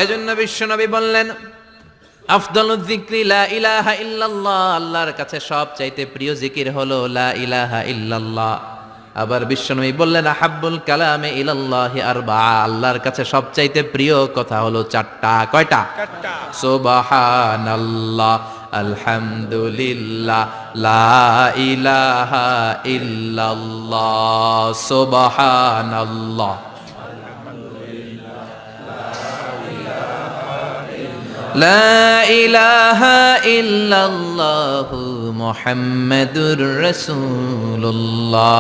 এজন্য বিশ্বনবী বললেন আফদালুয যিকরি লা ইলাহা ইল্লাল্লাহ, আল্লাহর কাছে সবচাইতে প্রিয় জিকির হলো লা ইলাহা ইল্লাল্লাহ। আবার বিশ্বনবী বললেন আহাব্বুল কালামে ইলাল্লাহি আরবাআ, আল্লাহর কাছে সবচাইতে প্রিয় কথা হলো চারটা। কয়টা? চারটা। সুবহানাল্লাহ, আলহামদুলিল্লাহ, লা ইলাহা ইল্লাল্লাহ, সুবহানাল্লাহ। লা ইলাহা ইল্লাল্লাহ মুহাম্মাদুর রাসূলুল্লাহ।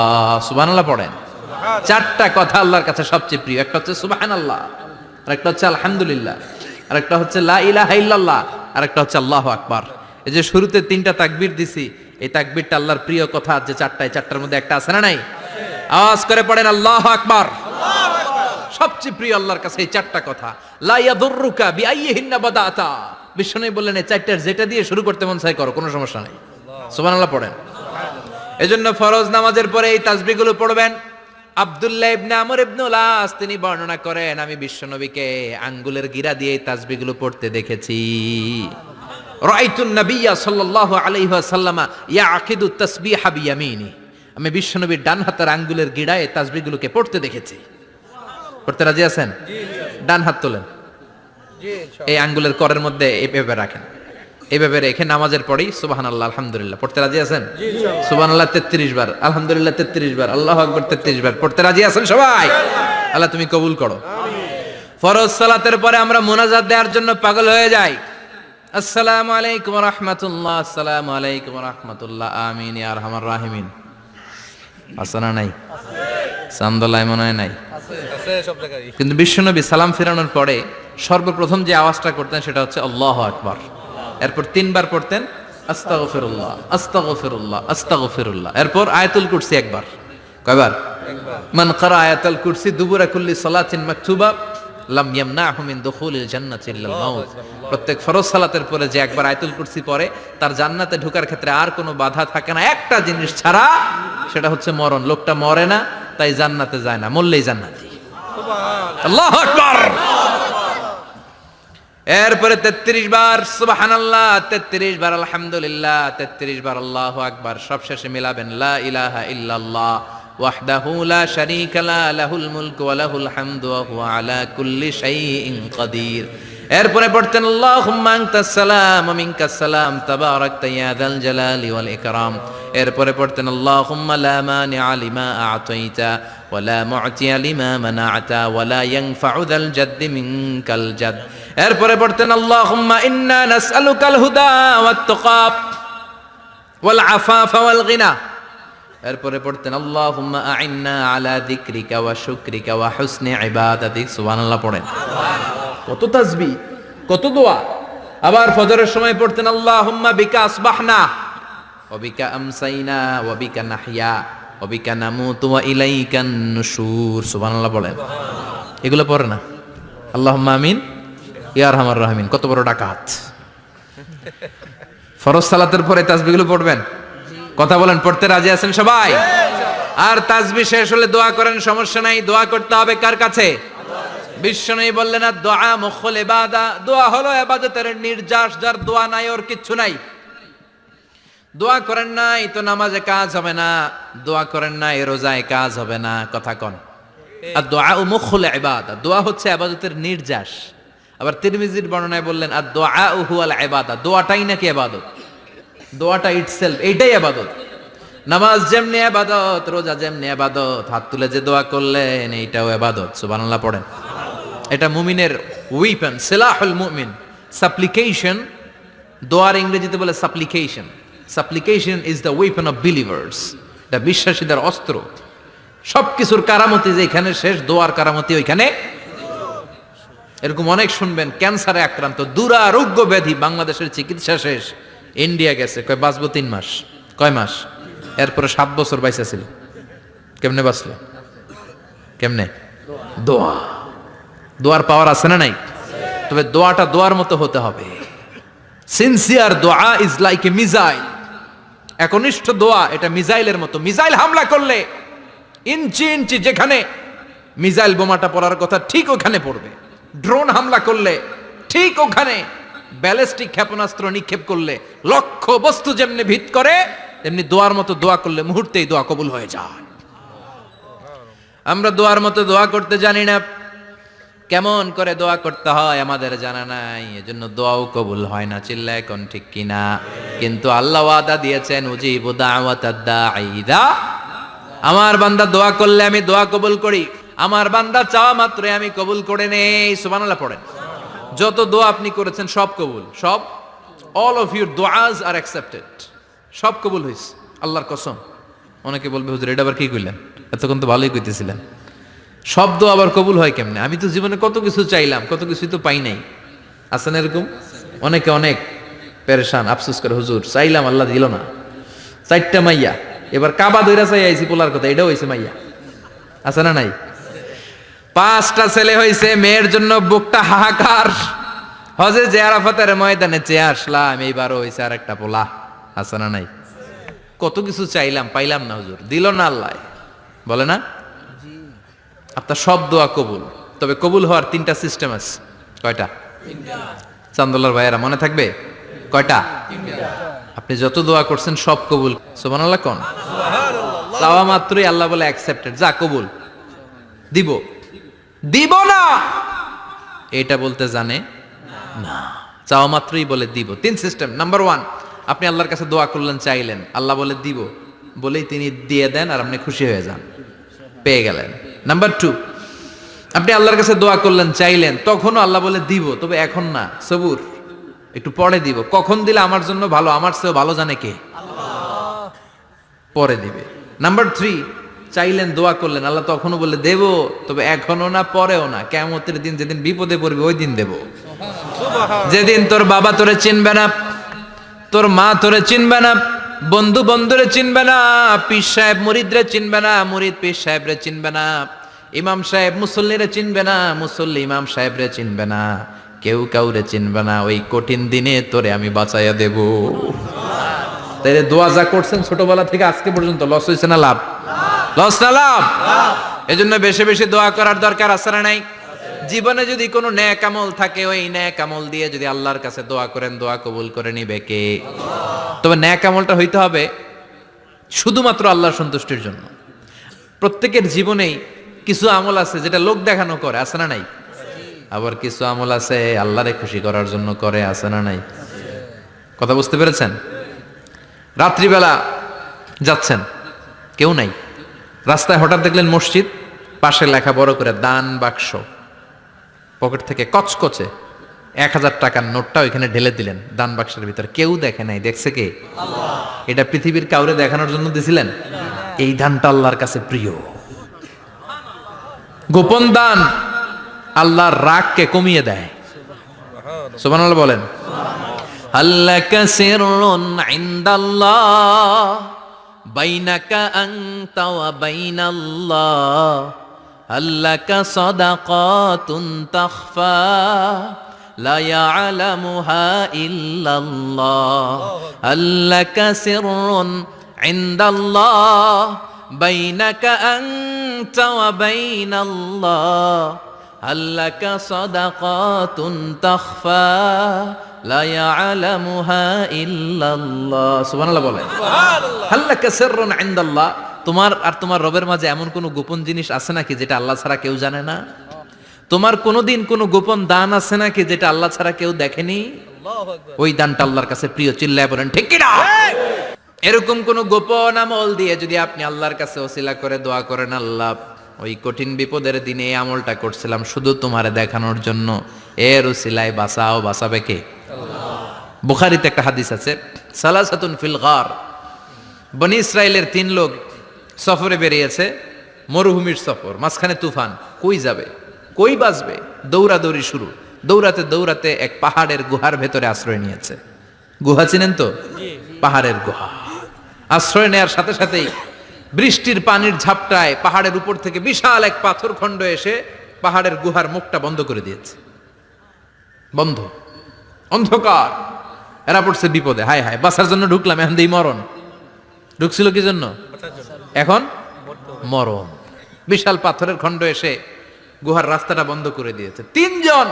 সুবহানাল্লাহ পড়েন। চারটা কথা আল্লাহর কাছে সবচেয়ে প্রিয়। একটা হচ্ছে সুবহানাল্লাহ, আরেকটা হচ্ছে আলহামদুলিল্লাহ, আরেকটা হচ্ছে লা ইলাহা ইল্লাল্লাহ, আরেকটা হচ্ছে আল্লাহু আকবার। এই যে শুরুতে তিনটা তাকবীর দিছি, এই তাকবীরটা আল্লাহর প্রিয় কথা যে চারটায়, চারটার মধ্যে একটা আছে না নাই? আওয়াজ করে পড়েন আল্লাহু আকবার। সবচেয়ে প্রিয় আল্লাহর কাছে এই চারটা কথা। লা ইয়াদুররুকা বিআইয়িহিন্না বাদাতা, বিষ্ণু বললেন এই চারটার যেটা দিয়ে শুরু করতে মন চায় করো, কোনো সমস্যা নাই। সুবহানাল্লাহ পড়েন। এজন্য ফরজ নামাজের পরে এই তাসবিহগুলো পড়বেন। আব্দুল্লাহ ইবনে আমর ইবনে আস তিনি বর্ণনা করেন, আমি বিশ্বনবীকে আঙ্গুলের গিরা দিয়ে এই তাসবিহগুলো পড়তে দেখেছি। রাআইতুন নাবিয়্যা সাল্লাল্লাহু আলাইহি ওয়াসাল্লাম ইয়াকিদু তাসবিহা বিয়ামিনি, আমি বিশ্বনবীর ডান হাতের আঙ্গুলের গিরায় এই তাসবিহগুলোকে পড়তে দেখেছি। পড়তে রাজি আছেন? ডান হাত তোলেন, এই আঙ্গুলের করের মধ্যে এইভাবে রাখেন, এইভাবে রেখে নামাজের পরেই সুবহানাল্লাহ আলহামদুলিল্লাহ পড়তে রাজি আছেন? সুবহানাল্লাহ 33 বার, আলহামদুলিল্লাহ 33 বার, আল্লাহু আকবার 33 বার। পড়তে রাজি আছেন সবাই? আল্লাহ তুমি কবুল করো। ফরজ সালাতের পরে আমরা মুনাজাত দেওয়ার জন্য পাগল হয়ে যাই। আসসালামু আলাইকুম ওয়া রাহমাতুল্লাহ, আসসালামু আলাইকুম ওয়া রাহমাতুল্লাহ, আমিন ইয়া আরহামার রাহিমিন। আছে না নাই? চান্দলায় মনে হয় নাই, কিন্তু বিশ্বনবী সালাম ফিরানোর পরে সর্বপ্রথম যে আওয়াজটা করতেন সেটা হচ্ছে আল্লাহু আকবার। এরপর 3 বার পড়তেন আস্তাগফিরুল্লাহ, আস্তাগফিরুল্লাহ, আস্তাগফিরুল্লাহ। এরপর আয়াতুল কুরসি একবার। কয়বার? মান ক্বারা আয়াতুল কুরসি দুবুরা কুল্লি সালাতিন মাকতুবা লাম ইয়ামনাহু মিন দুখুলিল জান্নাতি ইল্লাল মাউত, প্রত্যেক ফরজ সালাতের পরে যে একবার আয়াতুল কুরসি পড়ে তার জান্নাতে ঢোকার ক্ষেত্রে আর কোনো বাধা থাকে না, একটা জিনিস ছাড়া, সেটা হচ্ছে মরণ। লোকটা মরে না তাই জান্নাতে যায় না, মরলেই জান্নাতি। আল্লাহু আকবার। এরপরে 33 বার সুবহানাল্লাহ, 33 বার আলহামদুলিল্লাহ, 33 বার আল্লাহু আকবার। সবশেষে মিলাবেন লা ইলাহা ইল্লাল্লাহ ওয়াহদাহু লা শারীকা লা লাহুল মুলকু ওয়া লাহুল হামদু ওয়া হুয়া আলা কুল্লি শাইইন কাদির। এরপরে পড়তেন আল্লাহুম্মা আনতাস সালাম ওয়া মিনকাস সালাম তাবারাকতা ইয়া যাল জালালি ওয়াল ইকরাম। এরপরে পড়তেন আল্লাহুম্মা লা মানিআ লিমা আ'তাইতা ওয়া লা মু'তিয়া লিমা মানা'তা ওয়া লা ইয়ানফা'ু যাল জাদ্দি মিনকাল জাদ। এরপরে পড়তেন আল্লাহুম্মা ইন্না নাসআলুকাল হুদা ওয়াত তাকা ওয়াল আফাফা ওয়াল গিনা। এরপরে পড়তেন আল্লাহুম্মা আ'ইন্না আলা যিকরিকা ওয়া শুকরিকা ওয়া হুসনি ইবাদাতিক। সুবহানাল্লাহ পড়েন। কত তাসবিহ, কত দোয়া। আবার ফজরের সময় পড়তেন আল্লাহুম্মা বিকা আসবাহনা ওয়া বিকা আমসাইনা ওয়া বিকা নাহইয়া ওয়া বিকা নামুতু ওয়া ইলাইকান নুশুর। সুবহানাল্লাহ পড়েন। এগুলো পড়ে না? আল্লাহুম্মা আমিন ইয়া আরহামার রাহিমিন। কত বড় ডাকাত। ফরজ সালাতের পরে তাসবিহগুলো পড়বেন? কথা বলেন, পড়তে রাজি আছেন সবাই? আর তাসবিহ শেষ হলে দোয়া করেন, সমস্যা নাই। দোয়া করতে হবে কার কাছে? বিশ্বনবী বললেন না দোয়া মুখল ইবাদা, দোয়া হলো ইবাদতের নির্যাস। যার দোয়া নাই ওর কিচ্ছু নাই। দোয়া করেন নাই তো নামাজে কাজ হবে না, দোয়া করেন নাই রোজায় কাজ হবে না। কথা কন। আর দোয়া মুখল ইবাদা, দোয়া হচ্ছে ইবাদতের নির্যাস। আবার তিরমিজির বর্ণনায় বললেন আর দোয়া হুয়াল ইবাদা, দোয়াটাই নাকি ইবাদত। দোয়াটা ইটসেলফ এইটাই ইবাদত। নামাজ যেমনি ইবাদত, রোজা যেমনি ইবাদত, হাত তুলে যে দোয়া করলেন এইটাও ইবাদত। সুবহানাল্লাহ পড়েন। এটা মুমিনের ওয়েপন, সিলাহুল মুমিন। সাপ্লিকেশন, দোয়ার ইংরেজিতে বলে সাপ্লিকেশন। সাপ্লিকেশন is the weapon of believers. এটা বিশ্বাসীদের অস্ত্র। সবকিছুর কারামতি যেখানে শেষ, দোয়ার কারামতি ওইখানে। এরকম অনেক শুনবেন ক্যান্সারে আক্রান্ত, দুরারোগ্য ব্যাধি, বাংলাদেশের চিকিৎসা শেষ, ইন্ডিয়া গেছে, কয় বাঁচবো 3 মাস। কয় মাস? এরপরে 7 বছর বাইসা ছিল। কেমনে বাঁচলো? কেমনে? দোয়া। দোয়ার পাওয়ার আছে না নাই? তবে দোয়াটা দোয়ার মতো হতে হবে। সিনসিয়ার দোয়া ইজ লাইক এ মিসাইল। একনিষ্ঠ দোয়া এটা মিসাইলের মতো। মিসাইল হামলা করলে ইঞ্চি ইঞ্চি যেখানে মিসাইল বোমাটা পড়ার কথা ঠিক ওখানে পড়বে। ড্রোন হামলা করলে ঠিক ওখানে ব্যালিস্টিক ক্ষেপণাস্ত্র নিক্ষেপ করলে লক্ষ্য বস্তু যেমনি ভিত করে তেমনি দোয়ার মতো দোয়া করলে মুহূর্তেই দোয়া কবুল হয়ে যায়। আমরা দোয়ার মতো দোয়া করতে জানি না, কেমন করে দোয়া করতে হয় আমাদের জানা নাই, এজন্য দোয়াও কবুল হয় না। চিল্লায় কোন ঠিক কিনা? কিন্তু আল্লাহ ওয়াদা দিয়েছেন, উজিবু দাওয়াতাদ দাঈ ইযা, আমার বান্দা দোয়া করলে আমি দোয়া কবুল করি, আমার বান্দা চাওয়া মাত্রই আমি কবুল করে নেই। সুবহানাল্লাহ পড়েন। যত দোয়া আপনি করেছেন সব কবুল, সব, অল অফ ইউর দোয়াজ আর অ্যাকসেপ্টেড, সব কবুল হয়েছে আল্লাহর কসম। অনেকে বলবে হুজুর এটা আবার কি কইলেন, এতক্ষণ তো ভালোই কইতেছিলেন, সব দোয়া আবার কবুল হয় কেমনে? আমি তো জীবনে কত কিছু চাইলাম, কত কিছুই তো পাই নাই। আছে না এরকম? অনেকে অনেক পেরেশান, আফসোস করে, হুজুর চাইলাম আল্লাহ দিল না। 4টা মাইয়া, এবার কাবা দইরা চাই আইছি পোলার কথা, এটাও হয়েছে মাইয়া। আছে না নাই? 5টা ছেলে হয়েছে, মেয়ের জন্য বুকটা হাহাকার। হজে যে আরাফাতের ময়দানে চেয়ে আসলাম, এইবারও হয়েছে আর একটা পোলা। আছে না নাই? কত কিছু চাইলাম, পাইলাম না, হুজুর দিল না আল্লাহ, বলে না? আপনার সব দোয়া কবুল, তবে কবুল হওয়ার 3টা সিস্টেম আছে। কয়টা? চান্দোলার ভাইয়েরা মনে থাকবে? কয়টা? আপনি যত দোয়া করছেন সব কবুল। সুবহানাল্লাহ কোন? চাওয়া মাত্রই আল্লাহ বলে অ্যাকসেপ্টেড, যা কবুল, দিব দিব না এটা বলতে জানে না, চাওয়া মাত্রই বলে দিব। 3 সিস্টেম। নাম্বার 1, আপনি আল্লাহর কাছে দোয়া করলেন, চাইলেন, আল্লাহ বলে দিব, বলেই তিনি দিয়ে দেন আর আপনি খুশি হয়ে যান, পেয়ে গেলেন। নাম্বার 2, আপনি আল্লাহর কাছে দোয়া করলেন, চাইলেন, তখনও আল্লাহ বলে দিব, তবে এখন না, সবুর, একটু পরে দিব। কখন দিলে আমার জন্য ভালো, আমার চেয়েও ভালো জানে কে? আল্লাহ, পরে দিবে। নাম্বার 3, চাইলেন, দোয়া করলেন, আল্লাহ তখনও বলে দেব, তবে এখনো না, পরেও না, কিয়ামতের দিন যেদিন বিপদে পড়বে ওই দিন দেব। যেদিন তোর বাবা তোরে চিনবে না, তোর মা তোরে চিনবে না, বন্ধু বন্ধুরে চিনবে না, পীর সাহেব মুরিদরে চিনবে না, মুরিদ পীর সাহেবরে চিনবে না, ইমাম সাহেব মুসল্লিরে চিনবে না, মুসল্লি ইমাম সাহেবরে চিনবে না, কেউ কাউরে চিনবে না। ওই কঠিন দিনে তোরে আমি বাঁচাইয়া দেব। তাইলে দোয়া যা করছেন ছোটবেলা থেকে আজকে পর্যন্ত, লস হয়েছে না লাভ? লস না লাভ? এজন্য বেশি বেশি দোয়া করার দরকার আছে না নাই? জীবনে যদি কোনো নেক আমল থাকে, ওই নেক আমল দিয়ে যদি আল্লাহর কাছে দোয়া করেন, দোয়া কবুল করে নিবে কে? তবে নেক আমলটা হইতে হবে শুধুমাত্র আল্লাহর সন্তুষ্টির জন্য। প্রত্যেকের জীবনেই কিছু আমল আছে যেটা লোক দেখানো করে, আছে না নাই? আবার কিছু আমল আছে আল্লাহরে খুশি করার জন্য করে, আছে না নাই? কথা বুঝতে পেরেছেন? রাত্রিবেলা যাচ্ছেন, কেউ নাই, রাস্তায় হঠাৎ দেখলেন মসজিদ, পাশে লেখা বড় করে দান বাক্স, পকেট থেকে কচকচে 1000 টাকার নোটটা ওইখানে ঢেলে দিলেন দান বাক্সের ভিতরে। কেউ দেখে নাই, দেখছে কে? আল্লাহ। এটা পৃথিবীর কাউরে দেখানোর জন্য দিছিলেন? এই দানটা আল্লাহর কাছে প্রিয়। গোপন দান আল্লাহর রাগকে কমিয়ে দেয়। সুবহানাল্লাহ বলেন। আল্লাকা সিররুন ইনদাল্লাহ বাইনাকা আনতা ওয়া বাইনাল্লাহ, আল্লাকা সাদাকাতুন তাখফা লা ইয়ালামুহা ইল্লাল্লাহ, আল্লাকা সিররুন ইনদাল্লাহ বাইনাকা আনতা ওয়া বাইনাল্লাহ, আল্লাকা সাদাকাতুন তাখফা লা ইয়ালামুহা ইল্লাল্লাহ। সুবহানাল্লাহ বলেন। সুবহানাল্লাহ। আল্লাকা সিররুন ইনদাল্লাহ, তোমার আর তোমার রবের মাঝে এমন কোন গোপন জিনিস আছে নাকি যেটা আল্লাহ ছাড়া কেউ জানে না? তোমার কোনোদিন কোনো গোপন দান আছে নাকি যেটা আল্লাহ ছাড়া কেউ দেখেনি? ওই দানটা আল্লাহর কাছে প্রিয়। চিল্লায় বলেন ঠিক কি না? এরকম কোন গোপন আমল দিয়ে যদি আপনি আল্লাহর কাছে ওসিলা করে দোয়া করেন, আল্লাহ ওই কঠিন বিপদের দিনে এই আমলটা করছিলাম শুধু তোমারে দেখানোর জন্য, এর ওসিলায় বাঁচাও, বাঁচাবে কে? আল্লাহ। বুখারীতে একটা হাদিস আছে, সালাসাতুন ফিল গার, বনি ইসরাইলের 3 লোক সফরে বেরিয়েছে, মরুভূমির সফর, মাঝখানে তুফান, কই যাবে, কই বাঁচবে, দৌড়াদৌড়ি শুরু, দৌড়াতে দৌড়াতে এক পাহাড়ের গুহার ভেতরে আশ্রয় নিয়েছে। গুহা চিনেন তো? পাহাড়ের গুহা। আশ্রয় নেয়ার সাথে সাথেই বৃষ্টির পানির ঝাপটায় পাহাড়ের উপর থেকে বিশাল এক পাথর খণ্ড এসে পাহাড়ের গুহার মুখটা বন্ধ করে দিয়েছে। বন্ধ, অন্ধকার। এরা পড়ছে বিপদে, হায় হায় বাঁচার জন্য ঢুকলাম, এখন দেই মরণ। ঢুকছিল কি জন্য? এখন মরণ। বিশাল পাথরের খণ্ড এসে গুহার রাস্তাটা বন্ধ করে দিয়েছে। তিনজন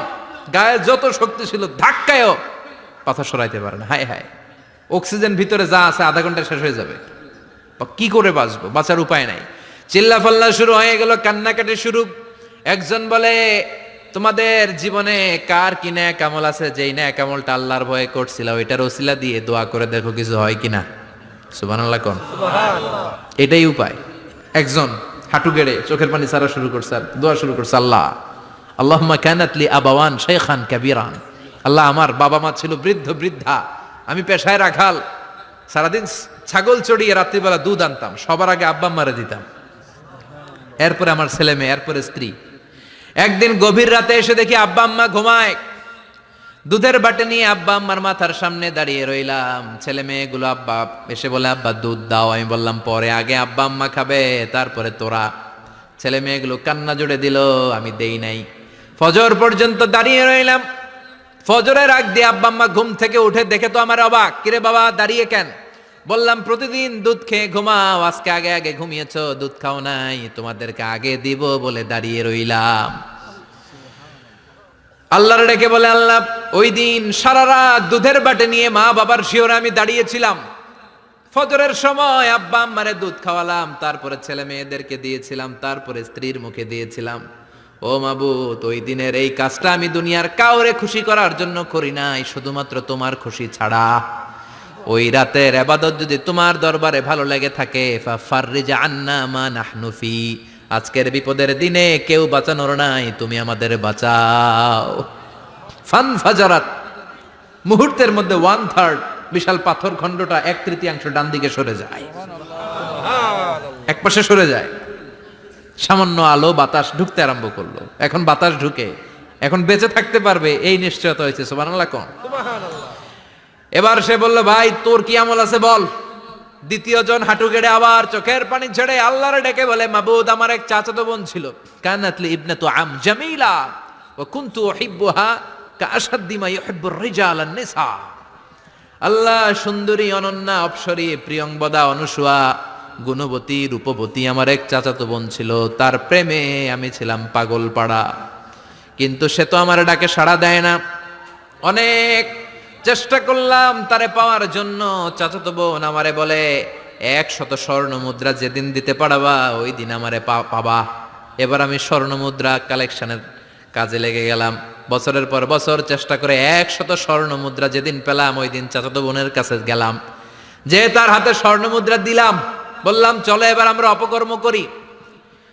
গায়ে যত শক্তি ছিল ধাক্কায়ও পাথর সরাইতে পারে না। হায় হায়, অক্সিজেন ভিতরে যা আছে আধা ঘন্টা শেষ হয়ে যাবে, কি করে বাঁচবো, বাঁচার উপায় নাই। চিল্লা ফাল্লা শুরু হয়ে গেল, কান্নাকাটি শুরু। একজন বলে, তোমাদের জীবনে কার কি ন্যাক আমল আছে, যেই ন্যাক আমলটা আল্লাহর ভয়ে করছিল ওইটার ওসিলা দিয়ে দোয়া করে দেখো কিছু হয় কিনা। সুবহানাল্লাহ কোন, এটাই উপায়। একজন হাঁটু গেড়ে চোখের পানি ছাড়া শুরু করছে আর দোয়া শুরু করছে, আল্লাহ আল্লাহুম্মা কানাত লি আবাওয়ান শাইখান কাবীরান, আল্লাহ আমার বাবা মা ছিল বৃদ্ধ বৃদ্ধা, আমি পেশায় রাখাল, সারাদিন ছাগল চড়িয়ে রাত্রিবেলা দুধ আনতাম, সবার আগে আব্বা আম্মারে দিতাম, এরপরে আমার ছেলে মেয়ে, এরপরে স্ত্রী। একদিন গভীর রাতে এসে দেখি আব্বা আম্মা ঘুমায়, দুধের বাটি নিয়ে আব্বা আম্মার মাথার সামনে দাঁড়িয়ে রইলাম। ছেলে মেয়েগুলো আব্বা এসে বলে, আব্বা দুধ দাও। আমি বললাম পরে, আগে আব্বা আম্মা খাবে তারপরে তোরা। ছেলে মেয়েগুলো কান্না জুড়ে দিল, আমি দেই নাই। ফজর পর্যন্ত দাঁড়িয়ে রইলাম। ফজরের আগ দিয়ে আব্বা আম্মা ঘুম থেকে উঠে দেখে তো আমার অবাক, কিরে বাবা দাঁড়িয়ে কেন? বললাম প্রতিদিন দুধ খেয়ে ঘুমাও, আজকে আগে আগে ঘুমিয়েছো, দুধ খাও নাই, তোমাদেরকে আগে দিব বলে দাঁড়িয়ে রইলাম। আল্লাহর ডেকে বলে, আল্লাহ ওই দিন সারা রাত দুধের বাটে নিয়ে মা বাবার শিওরে আমি দাঁড়িয়েছিলাম, ফজরের সময় আব্বা আম্মারে দুধ খাওয়ালাম, তারপরে ছেলে মেয়েদেরকে দিয়েছিলাম, তারপরে স্ত্রীর মুখে দিয়েছিলাম। ও মাবুদ, ওই দিনের এই কাজটা আমি দুনিয়ার কাউরে খুশি করার জন্য করি নাই, শুধুমাত্র তোমার খুশি ছাড়া। ওই রাতের ইবাদত যদি তোমার দরবারে ভালো লেগে থাকে, ফাফাররিজ আন্না মা নাহনু ফি, আজকের বিপদের দিনে কেউ বাঁচানোর নাই, তুমি আমাদের বাঁচাও। ফানফাজারাত, মুহূর্তের মধ্যে 1/3 বিশাল পাথর খণ্ডটা 1/3 ডান দিকে সরে যায়, এক পাশে সরে যায়। সামান্য আলো বাতাস ঢুকতে আরম্ভ করলো। এখন বাতাস ঢুকে এখন বেঁচে থাকতে পারবে এই নিশ্চয়তা হয়েছে। সুবহানাল্লাহ কোন। এবার সে বলল, ভাই তোর কি আমল আছে বল। দ্বিতীয় জন হাঁটু গেড়ে আবার চোখের পানি ছেড়ে আল্লাহর ডেকে বলে, মাবুদ আমার এক চাচাতো বোন ছিল, কানাতলি ইবনাতু আম জামিলা ওয়া কুনতু উহিব্বুহা কাআশাদ্দি মা ইউহিব্বুর রিজাল আন-নিসা। আল্লাহ সুন্দরী, অনন্যা, অপ্সরী, প্রিয়ংবদা, অনুসুয়া, গুণবতী, রূপবতী আমার এক চাচাতো বোন ছিল, তার প্রেমে আমি ছিলাম পাগল পাড়া, কিন্তু সে তো আমার ডাকে সাড়া দেয় না। অনেক চেষ্টা করলাম তারে পাওয়ার জন্য। চাচাতো বোন আমারে বলে, 100 স্বর্ণ মুদ্রা যেদিন দিতে পারবা ওই দিন আমারে পাবা। এবার আমি স্বর্ণ মুদ্রা কালেকশনের কাজে লেগে গেলাম। বছরের পর বছর চেষ্টা করে 100 স্বর্ণ মুদ্রা যেদিন পেলাম ওই দিন চাচাতো বোনের কাছে গেলাম, যে তার হাতে স্বর্ণ মুদ্রা দিলাম, বললাম চলো এবার আমরা অপকর্ম করি।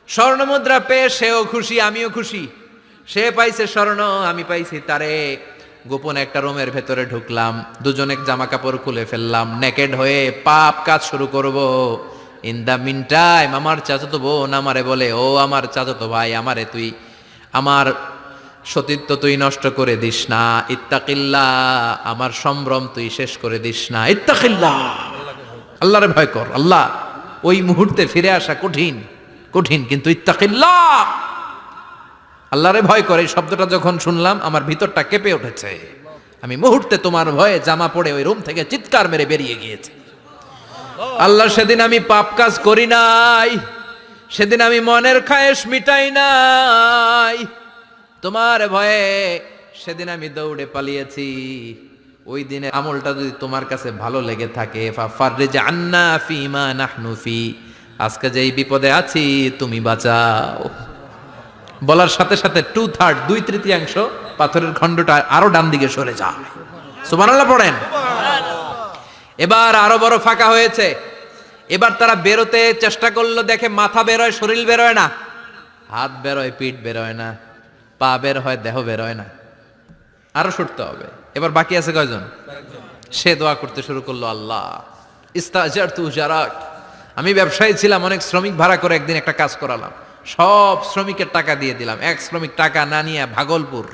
স্বর্ণ মুদ্রা পেয়ে সেও খুশি, আমিও খুশি। সে পাইছে স্বর্ণ, আমি পাইছি তারে। গোপন একটা রুমের ভেতরে ঢুকলাম, দুজনে জামা কাপড় খুলে ফেললাম, নেকেড হয়ে পাপ কাজ শুরু করব। ইন দা মিন টাইম আমার চাচাতো বোন আমারে বলে, ও আমার চাচাতো ভাই, আমারে তুই আমার সতীত্ব তুই নষ্ট করে দিস না, ইত্তাকিল্লাহ, আমার সম্ভ্রম তুই শেষ করে দিস না, ইত্তাকিল্লাহ, আল্লাহরে ভয় কর। আল্লাহ ওই মুহূর্তে ফিরে আসা কঠিন কঠিন, কিন্তু ইত্তাকিল্লাহ, আল্লাহরে ভয় করে, এই শব্দটা যখন শুনলাম আমার ভিতরটা কেঁপে উঠেছে। আমি মুহূর্তে তোমার ভয়ে জামা পড়ে ওই রুম থেকে চিৎকার মেরে বেরিয়ে গিয়েছি। আল্লাহ সেদিন আমি পাপ কাজ করি নাই, সেদিন আমি মনের খায়েশ মিটাই নাই, তোমার ভয়ে সেদিন আমি দৌড়ে পালিয়েছি। ওই দিনে আমলটা যদি তোমার কাছে ভালো লেগে থাকে, ফাফাররিজ আন্না ফিমা নাহনু ফি, আজকে যেই বিপদে আছি তুমি বাঁচাও। বলার সাথে সাথে 2/3 2/3 পাথরের খণ্ডটা আরো ডান দিকে সরে যায়। সুবহানাল্লাহ পড়েন। এবার আরো বড় ফাঁকা হয়েছে। এবার তারা বেরোতে চেষ্টা করলো, দেখে মাথা বেরোয়, শরীর বেরোয় না, হাত বেরোয়, পিঠ বেরোয় না, পা বের হয়, দেহ বের হয় না, আরো সরতে হবে। এবার বাকি আছে কয়জন? সে দোয়া করতে শুরু করলো, আল্লাহ ইস্তাজারতু জারাক, আমি ব্যবসায়ী ছিলাম, অনেক শ্রমিক ভাড়া করে একদিন একটা কাজ করালাম, সব শ্রমিকের টাকা দিয়ে দিলাম। এক শ্রমিক টাকা না নিয়ে ভাগলপুর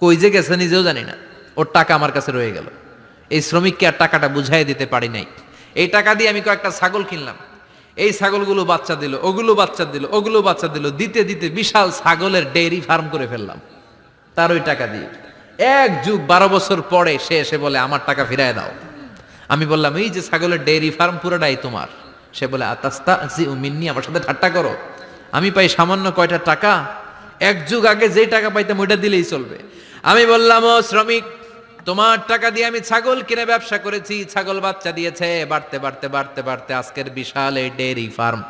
কই যে গেছে নিজেও জানি না, ওর টাকা আমার কাছে রয়ে গেল। এই শ্রমিককে আর টাকাটা বুঝাই দিতে পারি নাই। এই টাকা দিয়ে আমি কয়েকটা ছাগল কিনলাম, এই ছাগলগুলো বাচ্চা দিল, ওগুলো বাচ্চা দিল, ওগুলো বাচ্চা দিল, দিতে দিতে বিশাল ছাগলের ডেইরি ফার্ম করে ফেললাম তার ওই টাকা দিয়ে। 1 যুগ 12 বছর পরে সে এসে বলে, আমার টাকা ফিরায় দাও। আমি বললাম, এই যে ছাগলের ডেইরি ফার্ম পুরোটাই তোমার। সে বলে, আতাস্তাহজিউ মিন্নি, আমার সাথে ঠাট্টা করো? আমি পাই সামান্য কয়টা টাকা, এক যুগ আগে যেই টাকা পাইতাম ওইটা দিলেই চলবে। আমি বললাম, ও শ্রমিক, তোমার টাকা দিয়ে আমি ছাগল কিনে ব্যবসা করেছি, ছাগল বাচ্চা দিয়েছে, বাড়তে বাড়তে বাড়তে বাড়তে আজকের বিশাল এই ডেইরি ফার্ম।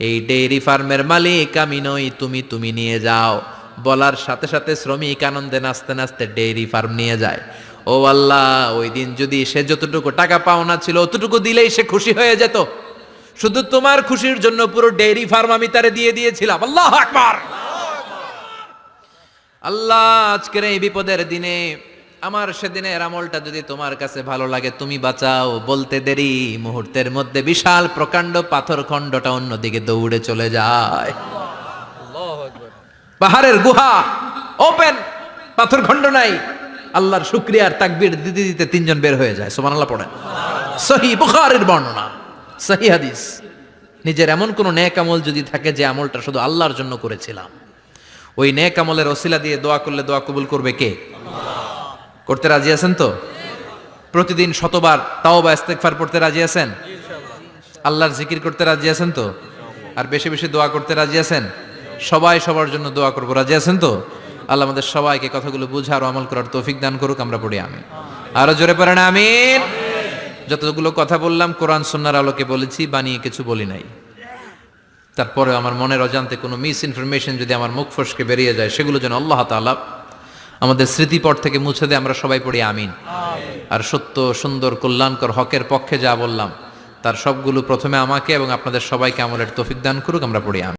এই ডেইরি ফার্মের মালিক আমি নই, তুমি নিয়ে যাও। বলার সাথে সাথে শ্রমিক আনন্দে নাচতে নাচতে ডেইরি ফার্ম নিয়ে যায়। ও আল্লাহ, ওই দিন যদি সে যতটুকু টাকা পাওনা ছিল অতটুকু দিলেই সে খুশি হয়ে যেত। শুধু তোমার খুশির জন্য পুরো ডেইরি ফার্ম আমি তারে দিয়ে দিয়েছিলাম। আল্লাহু আকবার। আল্লাহ, আজকের এই বিপদের দিনে আমার সেদিনের আমলটা যদি তোমার কাছে ভালো লাগে তুমি বাঁচাও। বলতে দেরি, মুহূর্তের মধ্যে বিশাল প্রকাণ্ড পাথর খণ্ডটা অন্যদিকে দৌড়ে চলে যায়। পাহাড়ের গুহা ওপেন, পাথর খণ্ড নাই। আল্লাহর শুকরিয়ার তাকবীর দিতে দিতে তিনজন বের হয়ে যায়। সুবহানাল্লাহ পড়েন। সহিহ বুখারীর বর্ণনা, সহিহ হাদিস। নিজের এমন কোন নেক আমল যদি থাকে যে আমলটা শুধু আল্লাহর জন্য করেছিলাম, ওই নেক আমলের ওসিলা দিয়ে দোয়া করলে দোয়া কবুল করবে কে? করতে রাজি আছেন তো? প্রতিদিন শতবার তাওবা ইস্তেগফার পড়তে রাজি আছেন? আল্লাহর জিকির করতে রাজি আছেন তো? আর বেশি বেশি দোয়া করতে রাজি আছেন? সবাই সবার জন্য দোয়া করব, রাজি আছেন তো? আল্লাহ আমাদের সবাইকে কথাগুলো বুঝার ও আমল করার তৌফিক দান করুক। আমরা পড়ি আমিন। আরো জোরে পড়েন আমিন। যতগুলো কথা বললাম কোরআন সুন্নাহর আলোকে বলেছি, বানিয়ে কিছু বলি নাই। তারপরে আমার মনের অজান্তে কোনো মিস ইনফরমেশন যদি আমার মুখ ফসকে বেরিয়ে যায়, সেগুলো যেন আল্লাহ তাআলা আমাদের স্মৃতিপট থেকে মুছে দেয়। আমরা সবাই পড়ি আমিন। আর সত্য, সুন্দর, কল্যাণকর, হকের পক্ষে যা বললাম তার সবগুলো প্রথমে আমাকে এবং আপনাদের সবাইকে আমলের তৌফিক দান করুক। আমরা পড়ি আমিন।